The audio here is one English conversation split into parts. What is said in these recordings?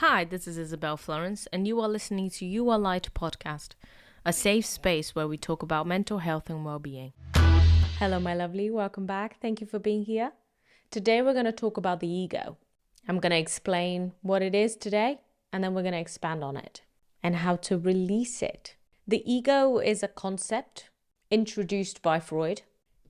Hi, this is Isabel Florence, and you are listening to You Are Light podcast, a safe space where we talk about mental health and well-being. Hello, my lovely. Welcome back. Thank you for being here. Today, we're going to talk about the ego. I'm going to explain what it is today, and then we're going to expand on it and how to release it. The ego is a concept introduced by Freud.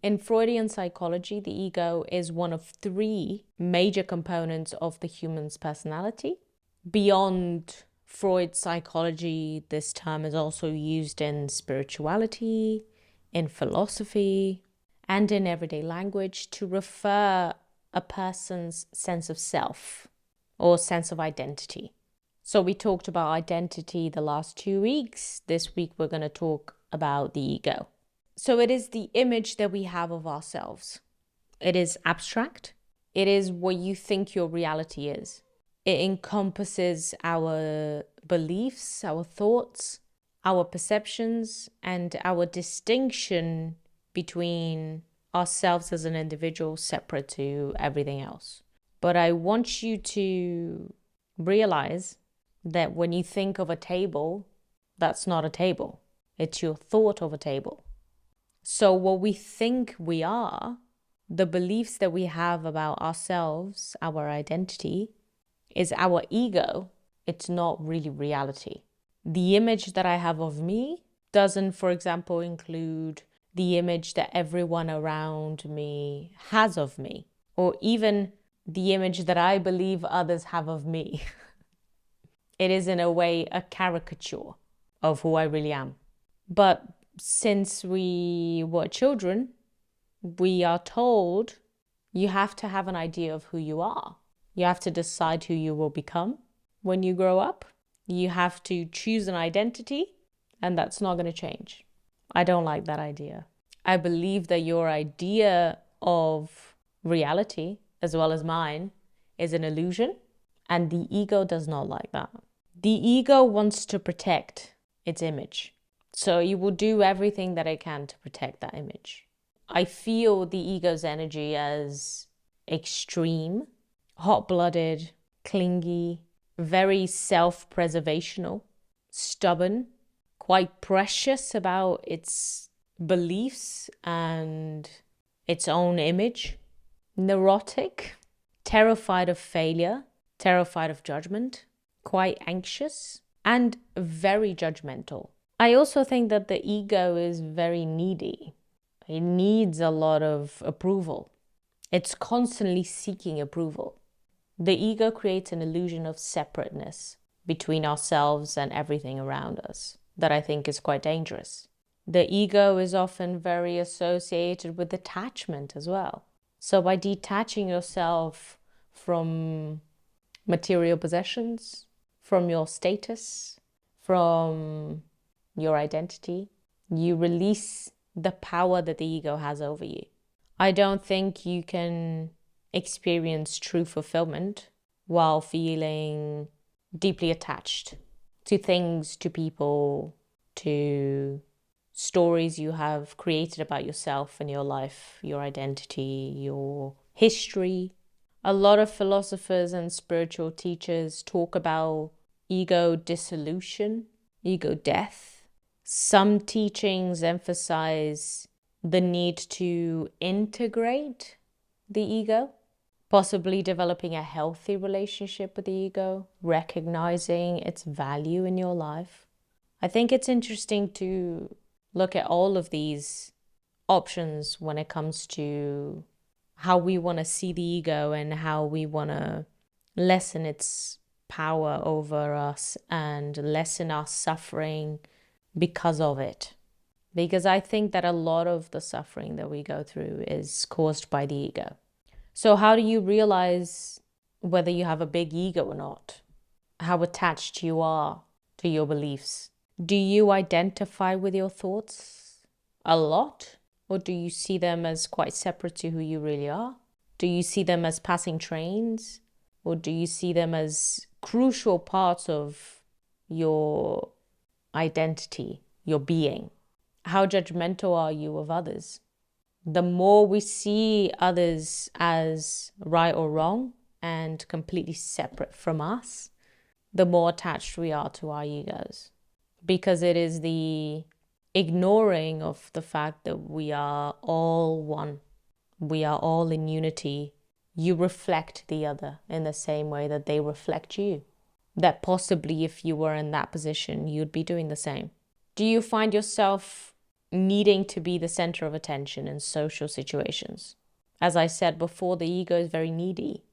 In Freudian psychology, the ego is one of three major components of the human's personality. Beyond Freud's psychology, this term is also used in spirituality, in philosophy, and in everyday language to refer a person's sense of self or sense of identity. So we talked about identity the last 2 weeks. This week we're going to talk about the ego. So it is the image that we have of ourselves. It is abstract. It is what you think your reality is. It encompasses our beliefs, our thoughts, our perceptions, and our distinction between ourselves as an individual separate to everything else. But I want you to realize that when you think of a table, that's not a table. It's your thought of a table. So what we think we are, the beliefs that we have about ourselves, our identity, is our ego. It's not really reality. The image that I have of me doesn't, for example, include the image that everyone around me has of me, or even the image that I believe others have of me. It is in a way a caricature of who I really am. But since we were children, we are told you have to have an idea of who you are. You have to decide who you will become when you grow up. You have to choose an identity, and that's not going to change. I don't like that idea. I believe that your idea of reality, as well as mine, is an illusion, and the ego does not like that. The ego wants to protect its image, so it will do everything that it can to protect that image. I feel the ego's energy as extreme, hot-blooded, clingy, very self-preservational, stubborn, quite precious about its beliefs and its own image, neurotic, terrified of failure, terrified of judgment, quite anxious, and very judgmental. I also think that the ego is very needy. It needs a lot of approval. It's constantly seeking approval. The ego creates an illusion of separateness between ourselves and everything around us that I think is quite dangerous. The ego is often very associated with attachment as well. So by detaching yourself from material possessions, from your status, from your identity, you release the power that the ego has over you. I don't think you can experience true fulfillment while feeling deeply attached to things, to people, to stories you have created about yourself and your life, your identity, your history. A lot of philosophers and spiritual teachers talk about ego dissolution, ego death. Some teachings emphasize the need to integrate the ego, possibly developing a healthy relationship with the ego, recognizing its value in your life. I think it's interesting to look at all of these options when it comes to how we want to see the ego and how we want to lessen its power over us and lessen our suffering because of it. Because I think that a lot of the suffering that we go through is caused by the ego. So how do you realize whether you have a big ego or not? How attached you are to your beliefs? Do you identify with your thoughts a lot? Or do you see them as quite separate to who you really are? Do you see them as passing trains? Or do you see them as crucial parts of your identity, your being? How judgmental are you of others? The more we see others as right or wrong and completely separate from us, the more attached we are to our egos, because it is the ignoring of the fact that we are all one. We are all in unity. You reflect the other in the same way that they reflect you. That possibly if you were in that position, you'd be doing the same. Do you find yourself needing to be the center of attention in social situations? As I said before, the ego is very needy.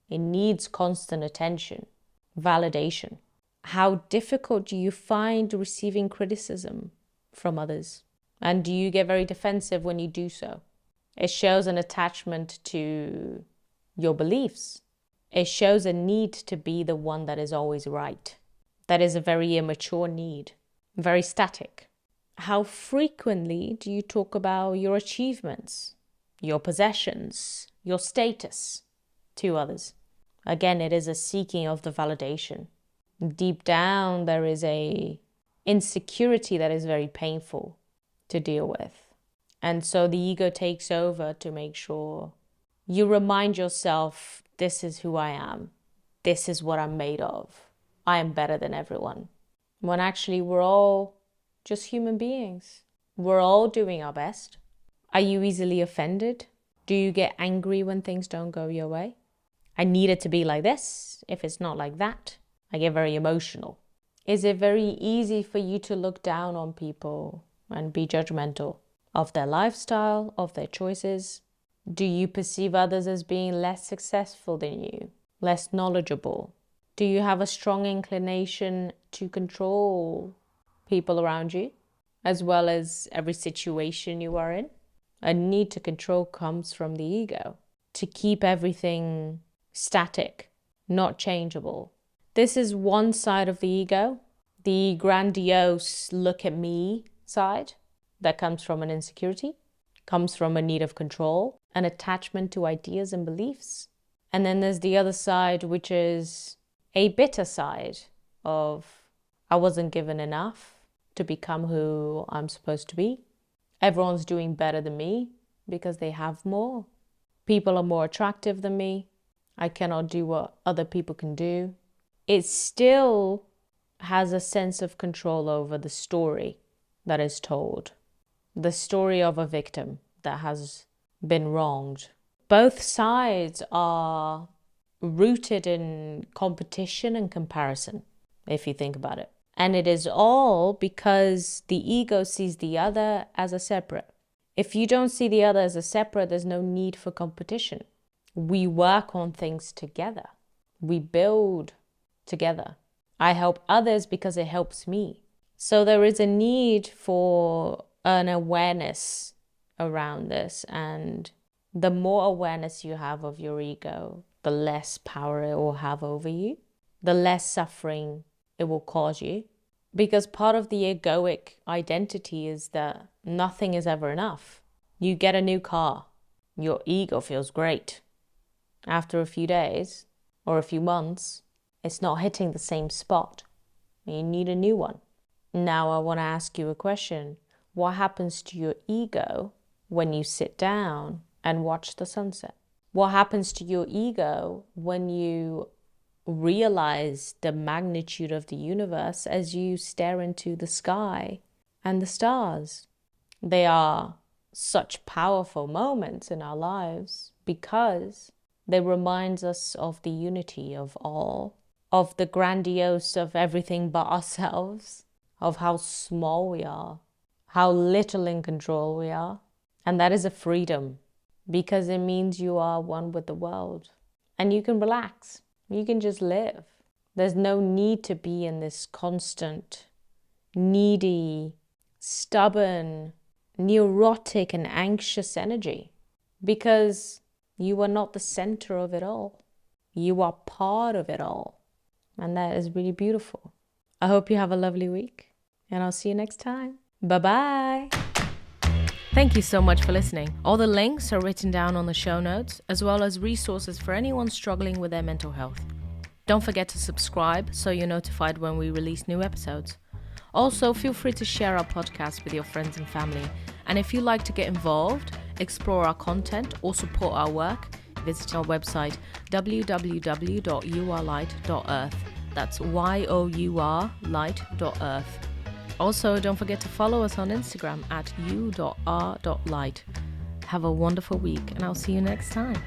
It needs constant attention, validation. How difficult do you find receiving criticism from others? And do you get very defensive when you do so? It shows an attachment to your beliefs. It shows a need to be the one that is always right. That is a very immature need, very static. How frequently do you talk about your achievements, your possessions, your status to others? Again, it is a seeking of the validation. Deep down, there is a insecurity that is very painful to deal with. And so the ego takes over to make sure you remind yourself, this is who I am. This is what I'm made of. I am better than everyone. When actually we're all just human beings. We're all doing our best. Are you easily offended? Do you get angry when things don't go your way? I need it to be like this. If it's not like that, I get very emotional. Is it very easy for you to look down on people and be judgmental of their lifestyle, of their choices? Do you perceive others as being less successful than you, less knowledgeable? Do you have a strong inclination to control people around you, as well as every situation you are in? A need to control comes from the ego, to keep everything static, not changeable. This is one side of the ego, the grandiose look at me side that comes from an insecurity, comes from a need of control, an attachment to ideas and beliefs. And then there's the other side, which is a bitter side of I wasn't given enough to become who I'm supposed to be. Everyone's doing better than me because they have more. People are more attractive than me. I cannot do what other people can do. It still has a sense of control over the story that is told. The story of a victim that has been wronged. Both sides are rooted in competition and comparison, if you think about it. And it is all because the ego sees the other as a separate. If you don't see the other as a separate, there's no need for competition. We work on things together. We build together. I help others because it helps me. So there is a need for an awareness around this. And the more awareness you have of your ego, the less power it will have over you, the less suffering it will cause you. Because part of the egoic identity is that nothing is ever enough. You get a new car, your ego feels great. After a few days or a few months, it's not hitting the same spot. You need a new one. Now I want to ask you a question. What happens to your ego when you sit down and watch the sunset? What happens to your ego when you realize the magnitude of the universe as you stare into the sky and the stars? They are such powerful moments in our lives because they remind us of the unity of all, of the grandiose of everything but ourselves, of how small we are, how little in control we are. And that is a freedom because it means you are one with the world and you can relax. You can just live. There's no need to be in this constant, needy, stubborn, neurotic and anxious energy because you are not the center of it all. You are part of it all. And that is really beautiful. I hope you have a lovely week and I'll see you next time. Bye-bye. Thank you so much for listening. All the links are written down on the show notes, as well as resources for anyone struggling with their mental health. Don't forget to subscribe so you're notified when we release new episodes. Also, feel free to share our podcast with your friends and family. And if you'd like to get involved, explore our content or support our work, visit our website www.youarelight.earth That's YOUR light.earth. Also, don't forget to follow us on Instagram at u.r.light. Have a wonderful week, and I'll see you next time.